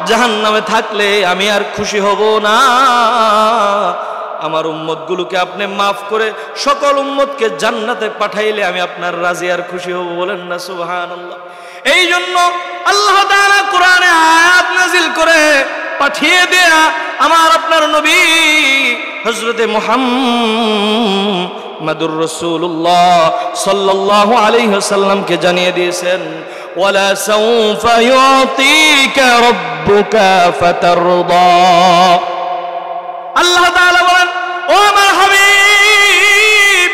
জাহান্নামে থাকলে আমি আর খুশি হব না। আমার উম্মতগুলোকে আপনি মাফ করে সকল উম্মতকে জান্নাতে পাঠাইলে আমি আপনার রাজি আর খুশি হব। বলেন না সুবহানাল্লাহ। এই জন্য আল্লাহ তাআলা কোরআনে আয়াত নাজিল করে পাঠিয়ে দেয়া আমার আপনার নবী হযরতে মুহাম্মাদুর রাসূলুল্লাহ সাল্লাল্লাহু আলাইহি ওয়াসাল্লামকে জানিয়ে দিয়েছেন, ওয়ালা সাউফা ইউতিকা রাব্বুকা ফাতারদা। আল্লাহ তাআলা বলেন, ও আমার হাবিব,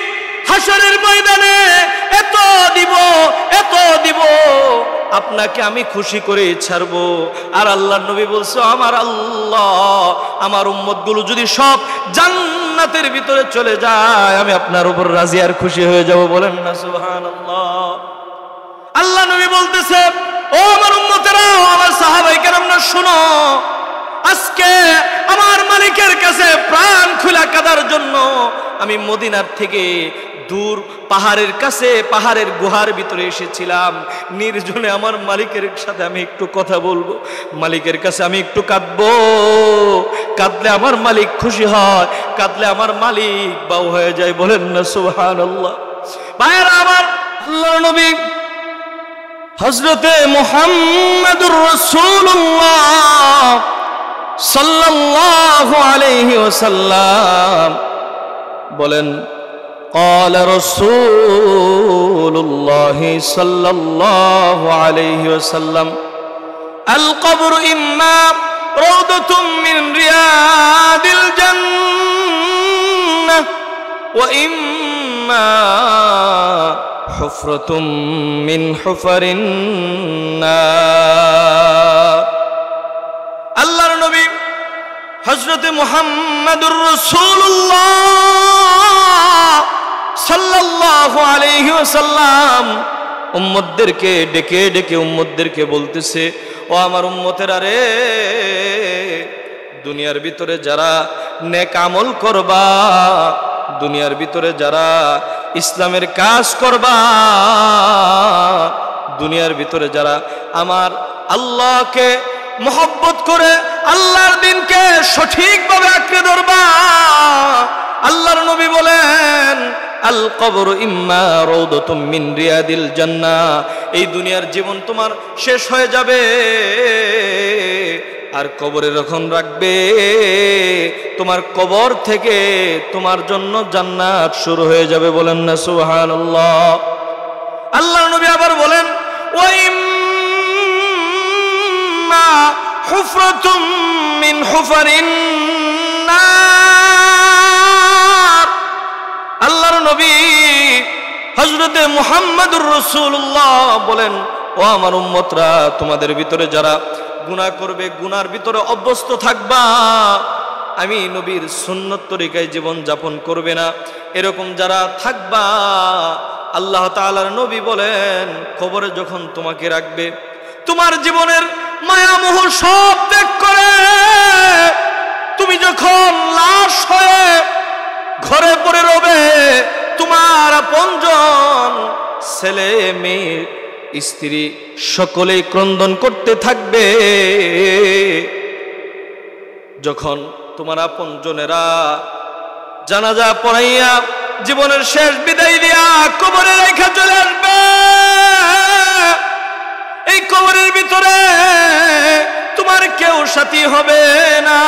হাশরের ময়দানে এত দিব আপনাকে আমি খুশি করে ছাড়বো। আর আল্লাহর নবী বলছে, আমার আল্লাহ আমার উম্মতগুলো যদি সব জান্নাতের ভিতরে চলে যায় আমি আপনার উপর রাজি আর খুশি হয়ে যাব। বলেন না সুবহানাল্লাহ। আল্লাহ নবী বলতেছে, ও আমার উম্মতেরা, আমার সাহাবায়ে কেরামরা শুনো, আজকে আমার মালিকের কাছে প্রাণ খুলে কাঁদার জন্য আমি মদিনার থেকে দূর পাহাড়ের কাছে, পাহাড়ের গুহার ভিতরে এসেছিলাম। নির্জনে আমার মালিকের সাথে আমি একটু কথা বলবো, মালিকের কাছে আমি একটু কাঁদবো। কাঁদলে আমার মালিক খুশি হয়, কাঁদলে আমার মালিক বাউ হয়ে যায়। বলেন না সুবহানাল্লাহ। ভাইরা আমার, আল্লাহর নবী হযরতে মুহাম্মাদুর রাসূলুল্লাহ সাল্লাল্লাহু আলাইহি ওয়াসাল্লাম বলেন, قال رسول الله صلى الله عليه وسلم القبر إما روضة من رياض الجنة وإما حفرة من حفر النار। আল্লাহর নবী হযরত মুহাম্মাদুর রাসূলুল্লাহ সাল্লাল্লাহু আলাইহি ওয়াসাল্লাম উম্মতদেরকে ডেকে ডেকে উম্মতদেরকে বলতেছে, ও আমার উম্মতেরা রে, দুনিয়ার ভিতরে যারা নেক আমল করবা, দুনিয়ার ভিতরে যারা ইসলামের কাজ করবা, দুনিয়ার ভিতরে যারা আমার আল্লাহকে মহব্বত করে আল্লাহর দ্বীনকে সঠিকভাবে আঁকড়ে ধরবা, আল্লাহর নবী বলেন, আল কবর ইম্মা রাউদাতুম মিন রিয়াদিল জান্নাহ, এই দুনিয়ার জীবন তোমার শেষ হয়ে যাবে আর কবরে যখন রাখবে তোমার কবর থেকে তোমার জন্য জান্নাত শুরু হয়ে যাবে। বলেন না সুবহানাল্লাহ। আল্লাহর নবী আবার বলেন, ওয়া ইম্মা হুফরাতুম মিন হুফারিন নার। আল্লাহর নবী হযরতে মুহাম্মাদুর রাসূলুল্লাহ বলেন, ও আমার উম্মতরা, তোমাদের ভিতরে যারা গুনাহ করবে, গুনার ভিতরে অভ্যস্ত থাকবা, আমি নবীর সুন্নত তরিকায় জীবন যাপন করবে না, এরকম যারা থাকবা, আল্লাহ তাআলার নবী বলেন, কবরে যখন তোমাকে রাখবে, তোমার জীবনের মায়ামোহ সব ত্যাগ করে তুমি যখন লাশ হয়ে ঘরে পড়ে রবে, তোমার আপনজন ছেলে মেয়ে স্ত্রী সকলেই ক্রন্দন করতে থাকবে। যখন তোমার আপনজনেরা জানাজা পড়াইয়া জীবনের শেষ বিদায় দিয়া কবরে রেখে চলে আসবে, এই কবরের ভিতরে তোমার কেউ সাথী হবে না,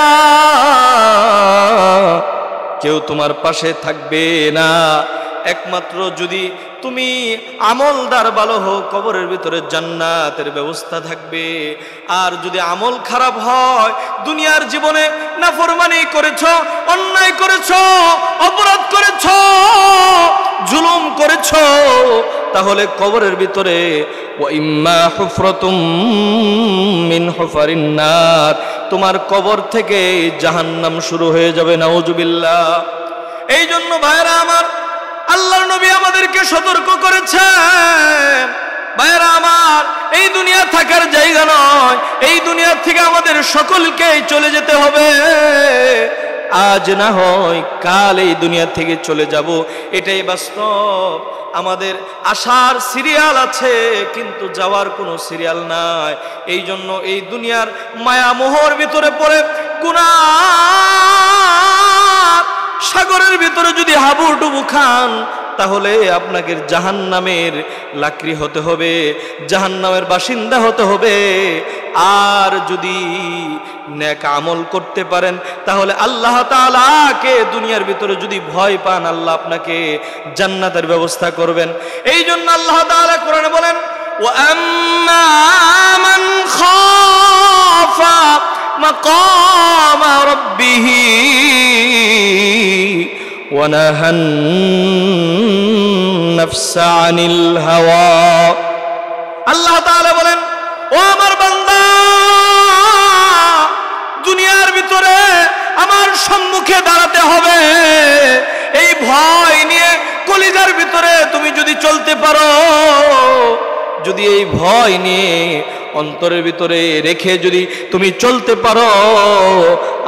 কেউ তোমার পাশে থাকবে না। একমাত্র যদি তুমি আমলদার ভালো হও, কবরের ভিতরে জান্নাতের ব্যবস্থা থাকবে। আর যদি আমল খারাপ হয়, দুনিয়ার জীবনে নাফরমানি করেছো, অন্যায় করেছো, অপরাধ করেছো, জুলুম করেছো, তাহলে কবরের ভিতরে ওয়া ইম্মা হুফরাতুম মিন হুফারিন নার, তোমার কবর থেকে জাহান্নাম শুরু হয়ে যাবে। নাউজুবিল্লাহ। এই জন্য ভাইরা আমার, আল্লাহর নবী আমাদেরকে সতর্ক করেছেন, ভাইরা আমার, এই দুনিয়া থাকার জায়গা নয়, এই দুনিয়া থেকে আমাদের সকলকেই চলে যেতে হবে। আজ না হয় কাল এই দুনিয়া থেকে চলে যাব, এটাই বাস্তব। আমাদের আসার সিরিয়াল আছে কিন্তু যাওয়ার কোনো সিরিয়াল নাই। এই জন্য এই দুনিয়ার মায়া মোহর ভিতরে পড়ে গুনাহ সাগরের ভিতরে যদি হাবুডুবু খান তাহলে আপনাকে জাহান্নামের লাকড়ি হতে হবে, জাহান্নামের বাসিন্দা হতে হবে। আর যদি নেক আমল করতে পারেন তাহলে আল্লাহ তাআলাকে দুনিয়ার ভিতরে যদি ভয় পান আল্লাহ আপনাকে জান্নাতের ব্যবস্থা করবেন। এই জন্য আল্লাহ তাআলা কোরআনে বলেন, ওয়া আম্মা মান খাফা মাকামা রাব্বিহি ওয়া নাহান নাফসা আনিল হাওয়া। আল্লাহ তাআলা বলেন, ও আমার বান্দা, দুনিয়ার ভিতরে আমার সম্মুখে দাঁড়াতে হবে। এই ভয় নিয়ে কলিজার ভিতরে তুমি যদি চলতে পারো, যদি এই ভয় নিয়ে অন্তরের ভিতরে রেখে যদি তুমি চলতে পারো,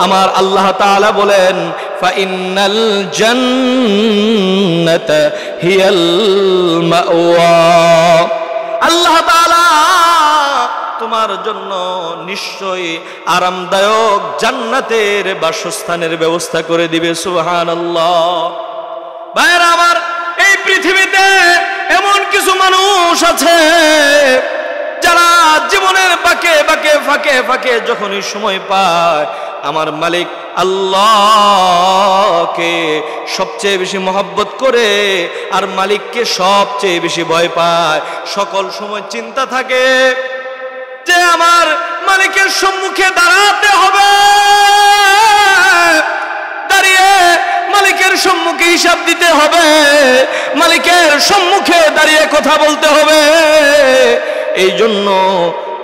আমার আল্লাহ তাআলা বলেন, ফাইন্নাল জান্নাতা হিয়াল মাওয়া। আল্লাহ তাআলা তোমার জন্য নিশ্চয়ই আরামদায়ক জান্নাতের বাসস্থানের ব্যবস্থা করে দিবে। সুবহানাল্লাহ। ভাইরা আমার, এই পৃথিবীতে এমন কিছু মানুষ আছে যারা জীবনের বাঁকে বাঁকে ফাঁকে ফাঁকে যখনই সময় পায় আমার মালিক আল্লাহকে সবচেয়ে বেশি মহব্বত করে আর মালিককে সবচেয়ে বেশি ভয় পায়। সকল সময় চিন্তা থাকে যে আমার মালিকের সম্মুখে দাঁড়াতে হবে, দাঁড়িয়ে মালিকের সম্মুখে হিসাব দিতে হবে, মালিকের সম্মুখে দাঁড়িয়ে কথা বলতে হবে। এই জন্য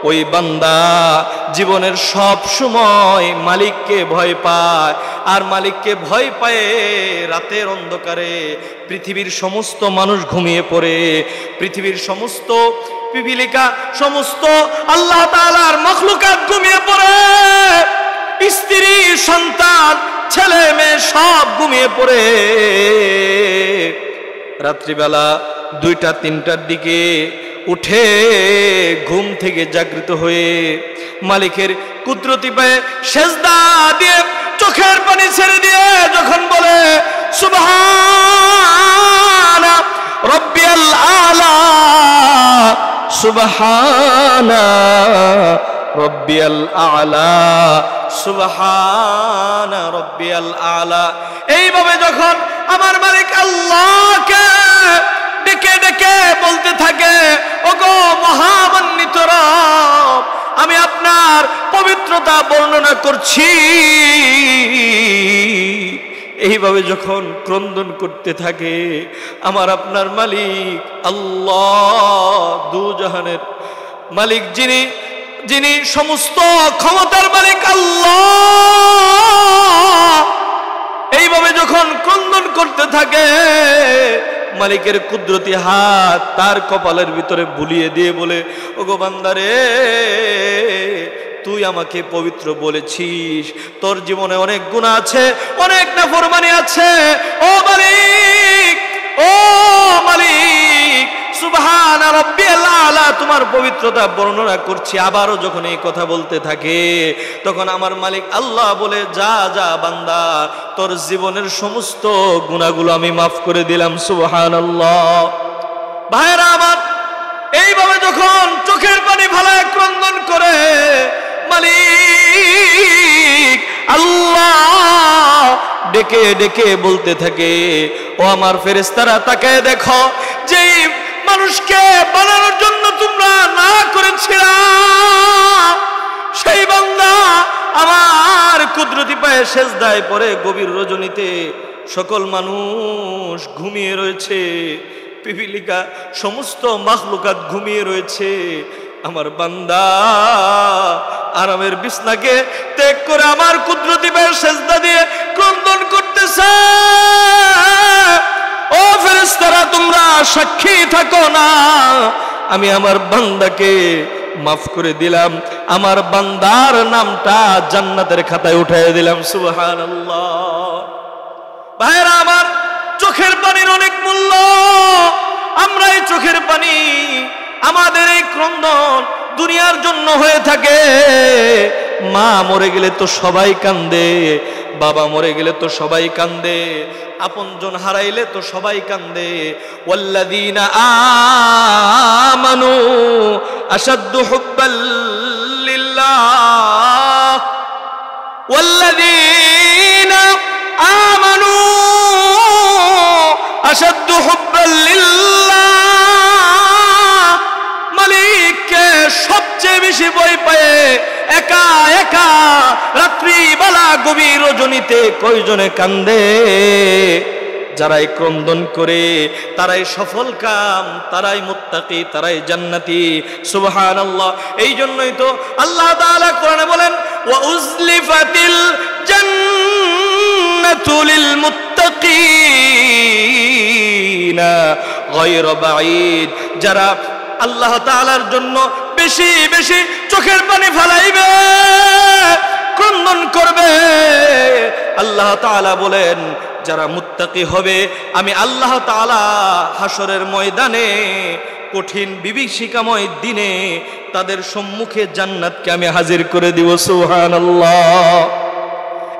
ওই বান্দা জীবনের সব সময় মালিককে ভয় পায়। আর মালিককে ভয় পায় রাতের অন্ধকারে পৃথিবীর সমস্ত মানুষ ঘুমিয়ে পড়ে, পৃথিবীর সমস্ত পিপিলিকা, সমস্ত আল্লাহ তাআলার মাখলুকাত ঘুমিয়ে পড়ে, স্ত্রী সন্তান ছেলে মেয়ে সব ঘুমিয়ে পড়ে। রাত্রিবেলা 2টা-3টার দিকে উঠে ঘুম থেকে জাগৃত হয়ে মালিকের কুদরতি পায়ে সেজদা দিয়ে চোখের পানি ছেড়ে দিয়ে যখন বলে, সুবহানা রাব্বিয়াল আলা, সুবহানা রাব্বিয়াল আলা, সুবহানা রাব্বিয়াল আলা, এইভাবে যখন আমার মালিক আল্লাহকে ডেকে ডেকে বলতে থাকে, ওগো মহামান্বিত রব, আমি আপনার পবিত্রতা বর্ণনা করছি, এইভাবে যখন ক্রন্দন করতে থাকে আমার আপনার মালিক আল্লাহ, দুজাহানের মালিক, যিনি সমস্ত ক্ষমতার মালিক আল্লাহ, এইভাবে যখন ক্রন্দন করতে থাকে মালিকের কুদরতি হাত তার কপালের ভিতরে বুলিয়ে দিয়ে বলে, ওগো বান্দারে, তুই আমাকে পবিত্র বলেছিস, তোর জীবনে অনেক গুনাহ আছে, অনেক নাফরমানি আছে। ও মালিক, ও মালিক, সুবহান রাব্বিয়াল আলা, তোমার পবিত্রতা বর্ণনা করছি। আবারও যখন এই কথা বলতে থাকে তখন আমার মালিক আল্লাহ বলে, যা যা বান্দা, তোর জীবনের সমস্ত গুনাহগুলো আমি মাফ করে দিলাম। সুবহানাল্লাহ। ভাইরা আমার, এইভাবে যখন চোখের পানি ফেলায় ক্রন্দন করে মালিক আল্লাহ ডেকে ডেকে বলতে থাকে, ও আমার ফেরেশতারা, তাকায় দেখো, যেই মানুষকে বানানোর জন্য তোমরা না করেছিলা সেই বান্দা আমার কুদরতি পায়ে সেজদায় পড়ে গভীর রজনীতে সকল মানুষ ঘুমিয়ে রয়েছে, পিপিলিকা সমস্ত মাখলুকাত ঘুমিয়ে রয়েছে। আমার বান্দা আরামের বিছনাকে ত্যাগ করে আমার কুদরতি পায়ে সেজদা দিয়ে ক্রন্দন করতেছে। ও ফেরেশতারা, তোমরা সাক্ষী থাকো না, আমি আমার বান্দাকে মাফ করে দিলাম, আমার বান্দার নামটা জান্নাতের খাতায় উঠিয়ে দিলাম। সুবহানাল্লাহ। ভাইরা আমার, চোখের পানির অনেক মূল্য। আমরা এই চোখের পানি, আমাদের এই ক্রন্দন দুনিয়ার জন্য হয়ে থাকে। মা মরে গেলে তো সবাই কান্দে, বাবা মরে গেলে তো সবাই কান্দে, আপনজন হারাইলে তো সবাই কান্দে। ওয়াল্লাযীনা আমানু আশাদ্দু হুব্বাল লিল্লাহ, ওয়াল্লাযীনা আমানু আশাদ্দু হুব্বাল লিল্লাহ। মালিককে সবচেয়ে বেশি ভয় পায় একা একা রাত্রিবেলা গভীর রজনীতে কয়জনে কান্দে? যারাই ক্রন্দন করে তারাই সফল কাম, তারাই মুত্তাকি, তারাই জান্নাতি। সুবহানাল্লাহ। এই জন্যই তো আল্লাহ তাআলা কোরআনে বলেন, ওয়া উজলিফাতিল জান্নাতু লিল মুত্তাকিনা গায়রা বাঈদ। যারা আল্লাহ তাআলার জন্য বেশি বেশি চোখের পানি ফেলাইবে, ক্রন্দন করবে, আল্লাহ তাআলা বলেন যারা মুত্তাকি হবে, আমি আল্লাহ তাআলা হাসরের ময়দানে কঠিন বিভীষিকাময় দিনে তাদের সম্মুখে জান্নাতকে আমি হাজির করে দিব। সুবহানাল্লাহ।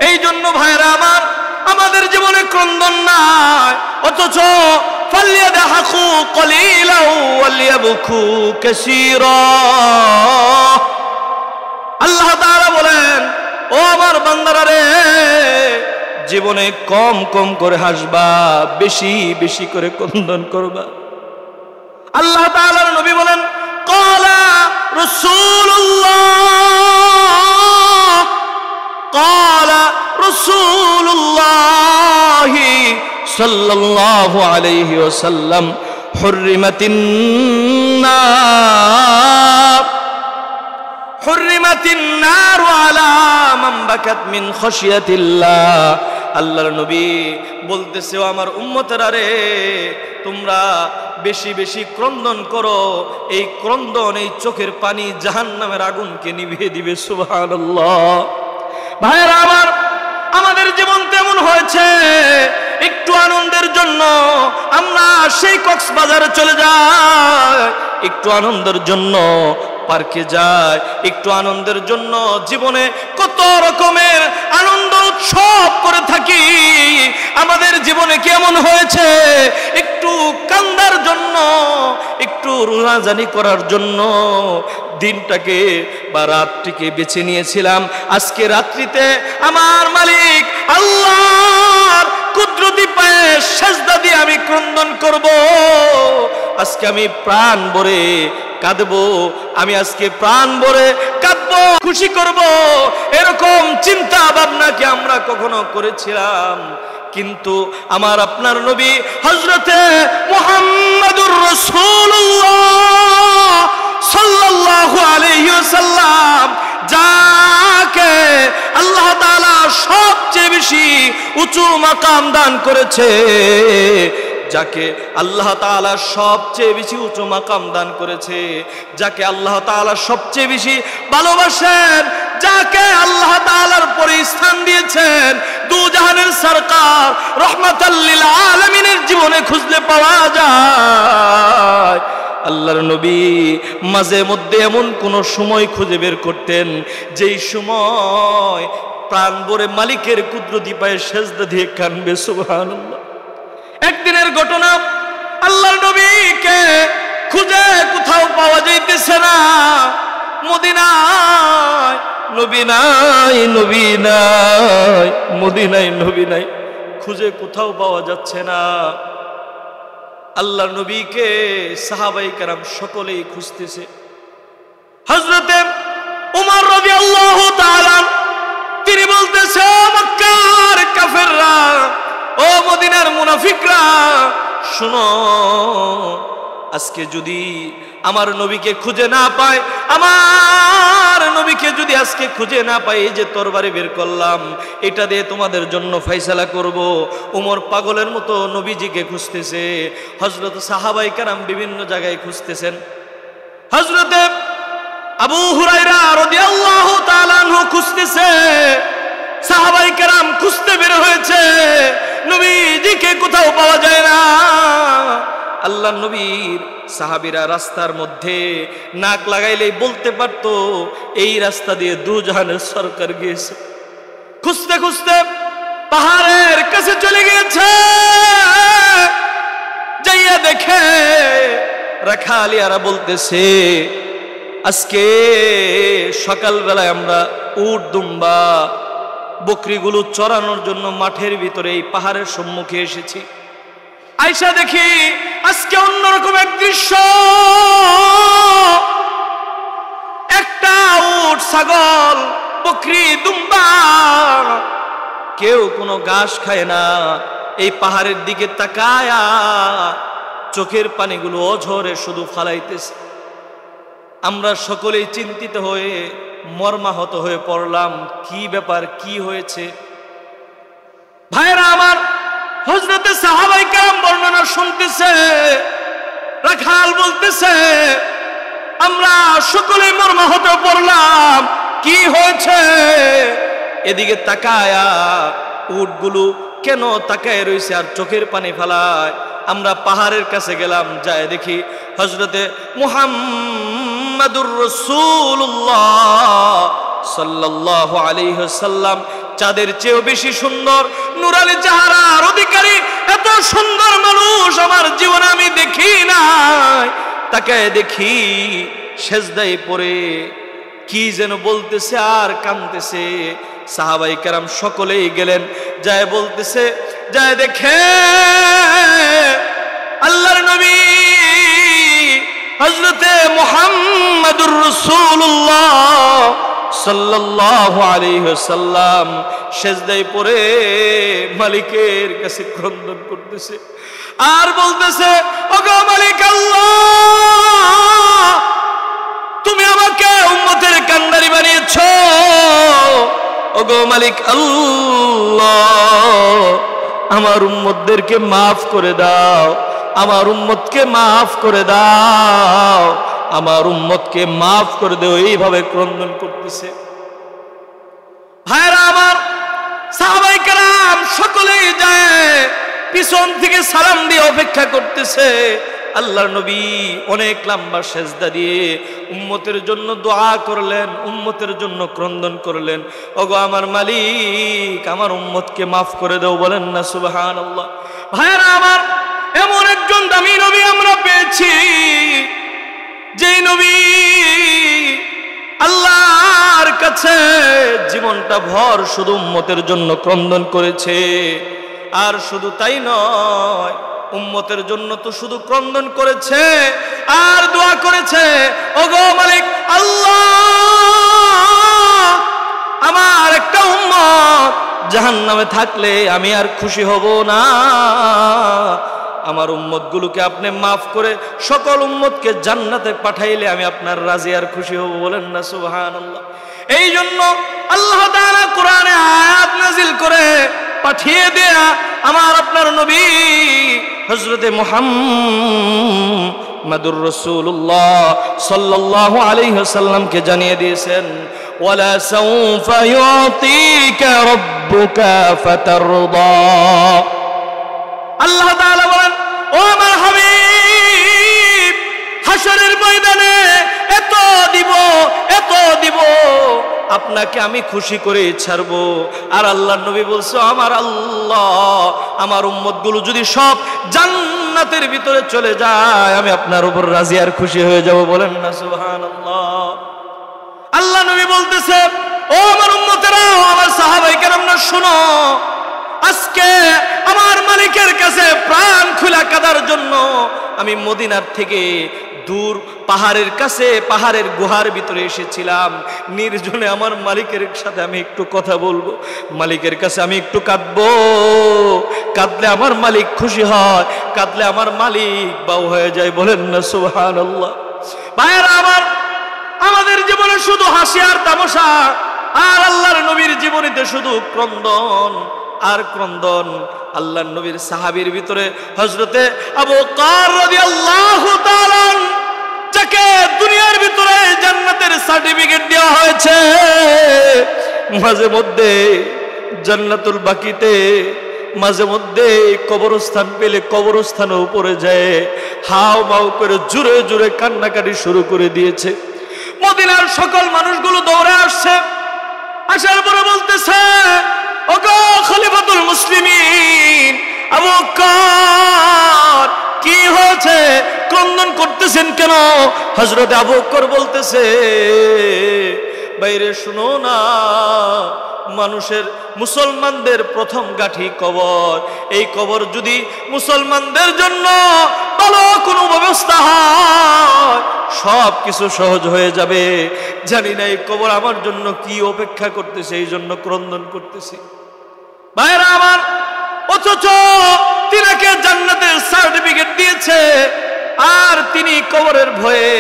এই জন্য ভাইরা আমার, আমাদের জীবনে ক্রন্দন নাই, অথচ ফালইয়াদহাকু কলিলা ওয়ালিয়াবকু কাসীরা। আল্লাহ তাআলা বলেন, ও আমার বান্দারা রে, জীবনে কম কম করে হাসবা, বেশি বেশি করে ক্রন্দন করবা। আল্লাহ তাআলার নবী বলেন, ক্বালা রাসূলুল্লাহ, ক্বালা রাসূলুল্লাহ সাল্লাল্লাহু আলাইহি ওয়াসাল্লাম, হুররিমাতিন নার, হুররিমাতিন নার আলা মান বাকাত মিন খাশিয়াতিল্লাহ। আল্লাহর নবী বলতেছে, ও আমার উম্মতেরা রে, তোমরা বেশি বেশি ক্রন্দন করো। এই ক্রন্দন, এই চোখের পানি জাহান্নামের আগুনকে নিভিয়ে দিবে। সুবহানাল্লাহ। ভাইরা আমার, আমাদের জীবন তেমন হয়েছে, একটু আনন্দের জন্য আমরা সেই কক্সবাজারে চলে যাই, একটু আনন্দের জন্য পার্কে যায়, একটু আনন্দের জন্য জীবনে কত রকমের আনন্দ উৎসব করে থাকি। আমাদের জীবনে কেমন হয়েছে, একটু কান্দার জন্য, একটু রোজাজানি করার জন্য দিনটাকে বা রাতটিকে বেছে নিয়েছিলাম। আজকে রাত্রিতে আমার মালিক আল্লাহর কুদরতি পায়ে সেজদা দিয়ে আমি ক্রন্দন করব। আজকে আমি প্রাণ ভরে কাঁদবো, আমি আজকে প্রাণ ভরে কাঁদবো, খুশি করব। এরকম চিন্তা ভাবনা কি আমরা কখনো করেছিলাম? কিন্তু আমার আপনার নবী হযরতে মুহাম্মাদুর রাসূলুল্লাহ সাল্লাল্লাহু আলাইহি ওয়াসাল্লাম, যাকে আল্লাহ তাআলা সবচেয়ে বেশি উঁচু মাকাম দান করেছে, যাকে আল্লাহ তাআলা সবচেয়ে বেশি উঁচু মাকাম দান করেছে, যাকে আল্লাহ তাআলা সবচেয়ে বেশি ভালোবাসেন, যাকে আল্লাহ তাআলার পরে স্থান দিয়েছেন, দু জাহানের সরকার রহমাতাল লিল আলামিনের জীবনে খুঁজলে পাওয়া যায়। আল্লাহর নবী মাঝে মধ্যে এমন কোন সময় খুঁজে বের করতেন, যেই সময় প্রাণ ভরে মালিকের কুদরতি পায়ে সেজদা দিয়ে কাঁদবে। সুবহানাল্লাহ। একদিনের ঘটনা, আল্লাহর নবীকে খুঁজে কোথাও পাওয়া যাইতেছে না। মদিনায় নবী নাই, নবী নাই, মদিনায় নবী নাই, খুঁজে কোথাও পাওয়া যাচ্ছে না। আল্লাহর নবীকে সাহাবায়ে কেরাম সকলেই খুঁজতেছে। হযরতে উমর রাদিয়াল্লাহু তাআলা তিনি বলতেছে, মক্কার কাফেররা, ও মদিনার মুনাফিকরা, শোনো, আজকে যদি আমার নবীকে খুঁজে না পায়, আমার নবীকে যদি আজকে খুঁজে না পাই, এই যে তরবারি বের করলাম, এটা দিয়ে তোমাদের জন্য ফয়সালা করব। উমর পাগলের মতো নবীজিকে খুঁজতেছে। হযরত সাহাবায়ে কেরাম বিভিন্ন জায়গায় খুঁজতেছেন। হযরতে আবু হুরায়রা রাদিয়াল্লাহু তাআলা আনহু খুঁজতেছে, সাহাবায়ে কেরাম খুঁজতে বের হয়েছে, নবীজিকে কোথাও পাওয়া যায় না। আল্লাহর নবীর সাহাবীরা রাস্তার মধ্যে নাক লাগাইলেই বলতে পারতো এই রাস্তা দিয়ে দুজাহানের সরকার গিয়েছে। খুঁজতে খুঁজতে পাহাড়ের কাছে চলে গিয়েছে, যাইয়া দেখে রাখালিয়ারা বলতেছে, আজকে সকালবেলায় আমরা উট দুম্বা বকরিগুলো চড়ানোর জন্য মাঠের ভিতরে এই পাহাড়ের সম্মুখে এসেছি। আইসা দেখি আজকে অন্যরকম এক দৃশ্য, একটা উট ছাগল বকরি দুম্বা কেউ কোনো ঘাস খায় না, এই পাহাড়ের দিকে তাকায়া চোখের পানিগুলো অঝরে শুধু ফালাইতেছে। আমরা সকলেই চিন্তিত হয়ে মর্মাহত হয়ে পড়লাম, কি ব্যাপার, কি হয়েছে? ভাইরা আমার, হযরতে সাহাবায়ে কেরাম বর্ণনা শুনতেছে, রাখাল বলতেছে, আমরা সকলেই মর্মাহত পড়লাম, কি হয়েছে? এদিকে তাকায়া উটগুলো কেন তাকায় রইছে আর চোখের পানি ফেলায়? আমরা পাহাড়ের কাছে গেলাম, যায় দেখি হযরতে মুহাম্মাদুর রাসূলুল্লাহ সাল্লাল্লাহু আলাইহি ওয়াসাল্লাম চাঁদের চেয়েও বেশি সুন্দর, নূরানি চেহারার অধিকারী, এত সুন্দর মানুষ আমার জীবনে আমি দেখি নাই। তাকায় দেখি সেজদায় পড়ে কি যেন বলতেছে আর কাঁদতেছে। সাহাবায়ে কেরাম সকলেই গেলেন, যায় বলতেছে, যায় দেখে আল্লাহর নবী হযরতে মুহাম্মাদুর রাসূলুল্লাহ সাল্লাল্লাহু আলাইহি ওয়াসাল্লাম সেজদায় পড়ে মালিকের কাছে ক্রন্দন করতেছে আর বলতেছে, ওগো মালিক আল্লাহ, তুমি আমাকে উম্মতের কান্ডারি বানিয়েছো। ওগো মালিক আল্লাহ, আমার উম্মতদেরকে মাফ করে দাও, আমার উম্মতকে মাফ করে দাও, আমার উম্মতকে মাফ করে দাও। এইভাবে ক্রন্দন করতেছে। ভাইরা আমার, সাহাবায়ে কেরাম সকলেই যায় পিছন থেকে সালাম দিয়ে অপেক্ষা করতেছে। আল্লাহর নবী অনেক লম্বা সেজদা দিয়ে উম্মতের জন্য দোয়া করলেন, উম্মতের জন্য ক্রন্দন করলেন, ওগো আমার মালিক, আমার উম্মতকে মাফ করে দাও। বলেন না সুবহানাল্লাহ। ভাইরা আমার, এমন একজন দামি নবী আমরা পেয়েছি, যেই নবী আল্লাহর কাছে জীবনটা ভর শুধু উম্মতের জন্য ক্রন্দন করেছে। আর শুধু তাই নয়, উম্মতের জন্য তো শুধু ক্রন্দন করেছে আর দোয়া করেছে, ওগো মালিক আল্লাহ, আমার একটা উম্মত জাহান্নামে থাকলে আমি আর খুশি হব না। আমার উম্মতগুলোকে আপনি মাফ করে সকল উম্মতকে জান্নাতে পাঠাইলে আমি আপনার রাজি আর খুশি হব। বলেন না সুবহানাল্লাহ। এই জন্য আল্লাহ তাআলা কোরআনে আয়াত নাযিল করে পাঠিয়ে দেয়া আমার আপনার নবী হযরতে মুহাম্মাদুর রাসূলুল্লাহ সাল্লাল্লাহু আলাইহি ওয়াসাল্লামকে জানিয়ে দিয়েছেন, ওয়ালা সাউফা ইউতিকা রাব্বুকা ফাতারদা। আল্লাহ তাআলা বলেন, ও আমার হাবিব, হাশরের ময়দানে এত দিব, এত দিব, আপনাকে আমি খুশি করে ছাড়বো। আর আল্লাহর নবী বলছে, আমার আল্লাহ, আমার উম্মতগুলো যদি সব জান্নাতের ভিতরে চলে যায় আমি আপনার উপর রাজি আর খুশি হয়ে যাব। বলেন না সুবহানাল্লাহ। আল্লাহ নবী বলতেছে, ও আমার উম্মতেরা, আমার সাহাবায়ে কেরামরা শোনো, আজকে আমার মালিকের কাছে প্রাণ খুলে কাঁদার জন্য আমি মদিনার থেকে দূর পাহাড়ের কাছে, পাহাড়ের গুহার ভিতরে এসেছিলাম। নির্জনে আমার মালিকের সাথে আমি একটু কথা বলবো, মালিকের কাছে আমি একটু কাঁদবো। কাঁদলে আমার মালিক খুশি হয়, কাঁদলে আমার মালিক বাউ হয়ে যায়। বলেন না সুবহানাল্লাহ। ভাইরা আমার, আমাদের জীবনে শুধু হাসি আর তামাশা, আর আল্লাহর নবীর জীবনীতে শুধু ক্রন্দন আর ক্রন্দন। আল্লাহর নবীর সাহাবীর ভিতরে হযরতে আবু বকর রাদিয়াল্লাহু তাআলা, যাকে দুনিয়ার ভিতরে জান্নাতের সার্টিফিকেট দেওয়া হয়েছে। মাঝে মধ্যে জান্নাতুল বাকিতে মাঝে মধ্যে কবরস্থান পেলে কবরস্থানের উপরে যায় হাও মাও করে জোরে জোরে কান্নাকাটি শুরু করে দিয়েছে। মদিনার সকল মানুষগুলো দৌড়ে আসছে, আসার পরে বলতেছে, ওগো খলিফাতুল মুসলিমিন আবু বকর, কি হয়েছে, ক্রন্দন করতেছেন কেন? হযরত আবু বকর বলতেছে, বাইরে শুনো না, মানুষের মুসলমানদের প্রথম গাঠি কবর। এই কবর যদি মুসলমানদের জন্য ভালো কোনো ব্যবস্থা হয় সব কিছু সহজ হয়ে যাবে। জানি না এই কবর আমার জন্য কি অপেক্ষা করতেছে, এই জন্য ক্রন্দন করতেছি। ভাইরা আমার, অথচ তিনাকে জান্নাতের সার্টিফিকেট দিয়েছে, আর তিনি কবরের ভয়ে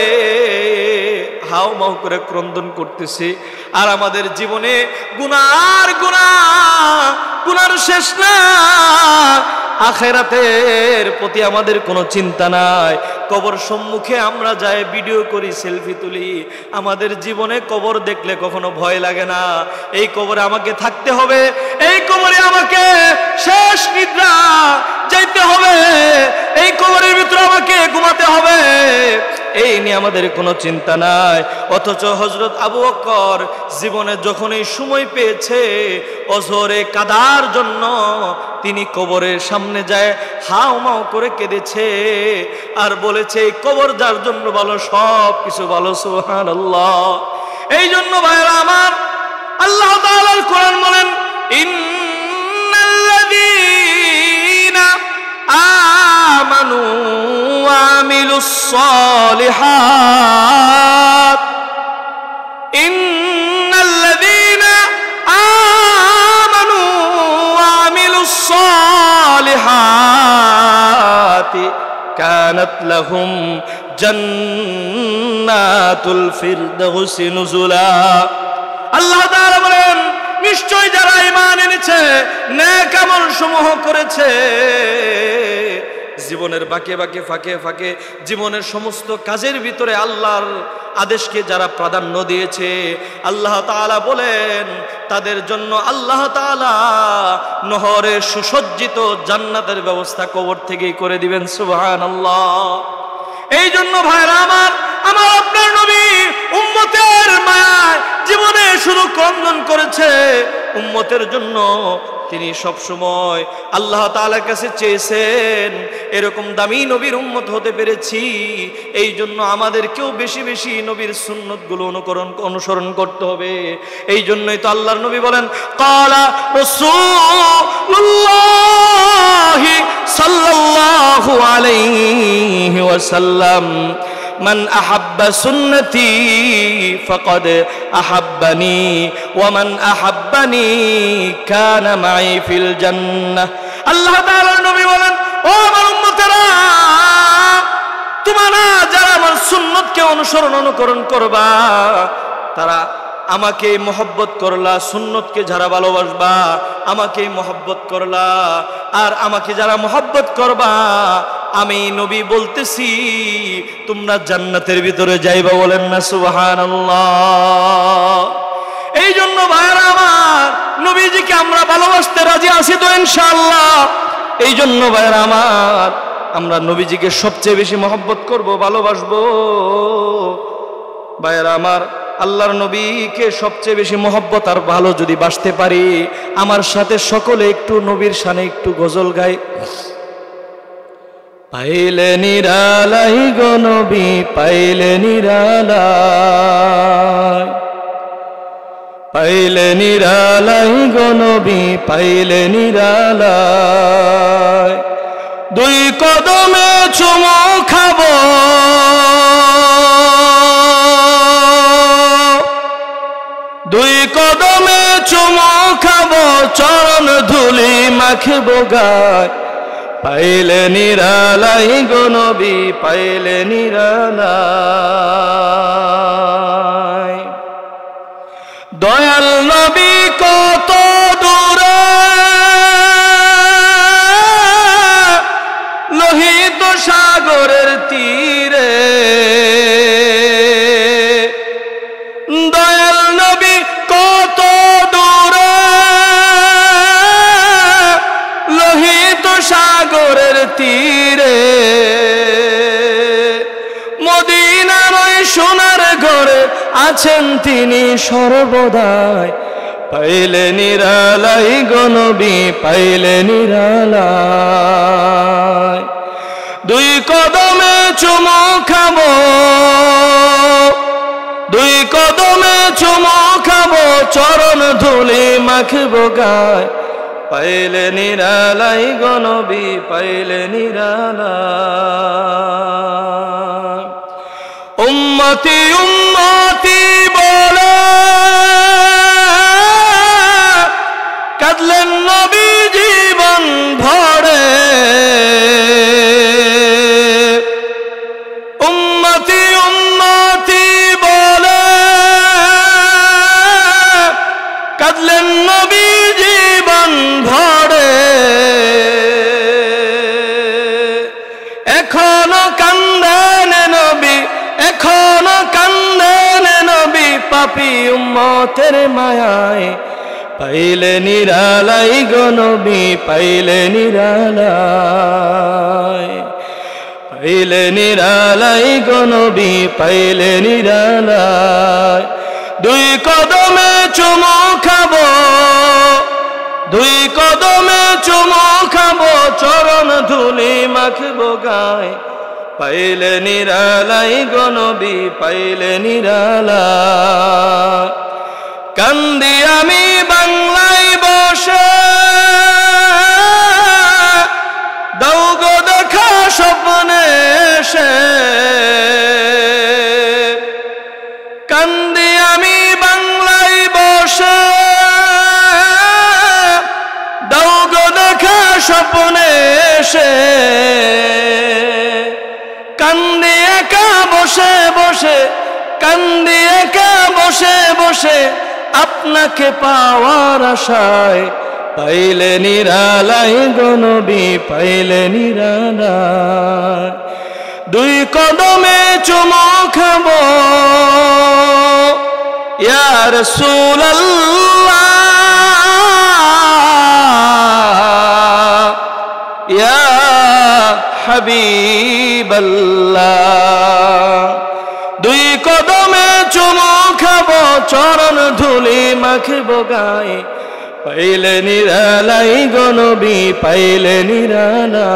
হাও মাও করে ক্রন্দন করতেছে। আর আমাদের জীবনে গুনার শেষ না, আখিরাতের প্রতি আমাদের কোনো চিন্তা নাই। কবর সম্মুখে আমরা যাই ভিডিও করি, সেলফি তুলি। আমাদের জীবনে কবর দেখলে কখনো ভয় লাগে না। এই কবরে আমাকে থাকতে হবে, এই কবরে আমাকে শেষ নিদ্রা যাইতে হবে, এই কবরের ভিতরে আমাকে ঘুমাতে হবে, এই নিয়ে আমাদের কোনো চিন্তা নাই। অথচ হযরত আবু বকর জীবনে যখন এই সময় পেয়েছে অজরে কাদার জন্য তিনি কবরের সামনে যায় হাও মাও করে কেঁদেছে আর বলেছে, এই কবর যার জন্য ভালো সব কিছু ভালো। সুবহানাল্লাহ। এই জন্য ভাইরা আমার, আল্লাহ তাআলার কোরআন বলেন, ইন্নাল্লাযীনা আমানু ওয়া আমিলুস সালিহাত, ইন্নাল্লাযীনা আমানু ওয়া আমিলুস সালিহাতি কানাত লাহুম জান্নাতুল ফিরদাউসি নুজুলা। আল্লাহ তাআলা বলেন, নিশ্চয় যারা ঈমান এনেছে, নেক আমল সমূহ করেছে, জীবনের বাঁকে বাঁকে ফাঁকে ফাঁকে জীবনের সমস্ত কাজের ভিতরে আল্লাহর আদেশকে যারা প্রাধান্য দিয়েছে, আল্লাহ তাআলা বলেন তাদের জন্য আল্লাহ তাআলা নহরে সুসজ্জিত জান্নাতের ব্যবস্থা কবর থেকেই করে দিবেন। সুবহানাল্লাহ। এই জন্য ভাইরা আমার, আমার আপনার নবী উম্মতের মায়ায় জীবনে শুধু ক্রন্দন করেছে। উম্মতের জন্য তিনি সব সময় আল্লাহ তাআলার কাছে চেয়েছেন, এরকম দামি নবীর উম্মত হতে পেরেছি। এই জন্য আমাদেরকেও বেশি বেশি নবীর সুন্নতগুলো অনুসরণ করতে হবে। এই জন্যই তো আল্লাহর নবী বলেন, ক্বালা রাসূলুল্লাহি সাল্লাল্লাহু আলাইহি ওয়াসাল্লাম, মান আহাব্বা সুন্নতি ফাকাদ আহাব্বানি ওয়া মান আহাব্বানি কানা মাই ফিল জান্নাহ। আল্লাহ তাআলার নবী বলেন, ও আমার উম্মতেরা, তোমরা যারা আমার সুন্নতকে অনুকরণ করবা, তারা আমাকে মহব্বত করলা। সুন্নতকে যারা ভালোবাসবা আমাকে মহব্বত করলা, আর আমাকে যারা মহব্বত করবা আমি নবী বলতেছি তোমরা জান্নাতের ভিতরে যাইবা। বলেন না সুবহানাল্লাহ। এই জন্য ভাইরা আমার, নবীজিকে আমরা ভালোবাসতে রাজি আছি তো ইনশাআল্লাহ। এই জন্য ভাইরা আমার, আমরা নবীজিকে সবচেয়ে বেশি মহব্বত করব, ভালোবাসবো। ভাইরা আমার, আল্লাহর নবীকে সবচেয়ে বেশি মহব্বত আর ভালো যদি বাসতে পারি, আমার সাথে সকলে একটু নবীর শানে একটু গজল গাই। পাইলে নিরালাই গো নবী, পাইলে নিরালাই, পাইলে নিরালাই গো নবী, পাইলে নিরালাই, দুই কদমে চুমু খাবো, দুই কদমে চুমু খাবো, চরণ ধুলি মাখবো গায়, পাইলে নিরালাই গো নবী, পাইলে নিরালাই। দয়াল নবী কত দূরে, লোহিত সাগরের তীরে, আছেন তিনি সর্বদাই, পাইলে নিরালাই গো নবী, পাইলে নিরালাই। দুই কদমে চুমু খাবো, দুই কদমে চুমু খাবো, চরণ ধুলি মাখবো গায়, পাইলে নিরালাই গো নবী, পাইলে নিরালাই। উম্মতি উম্মতি বলে কাঁদলেন নবী জীবন ভরে, উম্মতি উম্মতি বলে কাঁদলেন নবী জীবন ভরে। এখনো কান্দেন নবী, এখনো কান্দেন নবী, পাপী উম্মতের মায়ায়, পাইলে নিরালাই গো নবী, পাইলে নিরালাই, পাইলে নিরালাই গো নবী, পাইলে নিরালাই। দুই কদমে চুমু খাবো, দুই কদমে চুমু খাবো, চরণ ধুলি মাখবো গায়, পাইলে নিরালাই গো নবী, পাইলে নিরালাই। কান্দি আমি বাংলায় বসে, দাও গো দেখা স্বপ্নে এসে, কান্দি আমি বাংলায় বসে, দাও গো দেখা স্বপ্নে এসে, কান্দি একা বসে বসে, কান্দি একা বসে বসে, আপনাকে পাওয়ার আশায়, পাইলে নিরালাই গো নবী, পাইলে নিরালাই। দুই কদমে চুমু খাবো ইয়া রাসূলুল্লাহ, ইয়া হাবিবাল্লাহ। দুই কদমে চুমু খাবো, চরণ ধুলি মাখবো গায়ে, পাইলে নিরালাই গো নবী, পাইলে নিরালাই।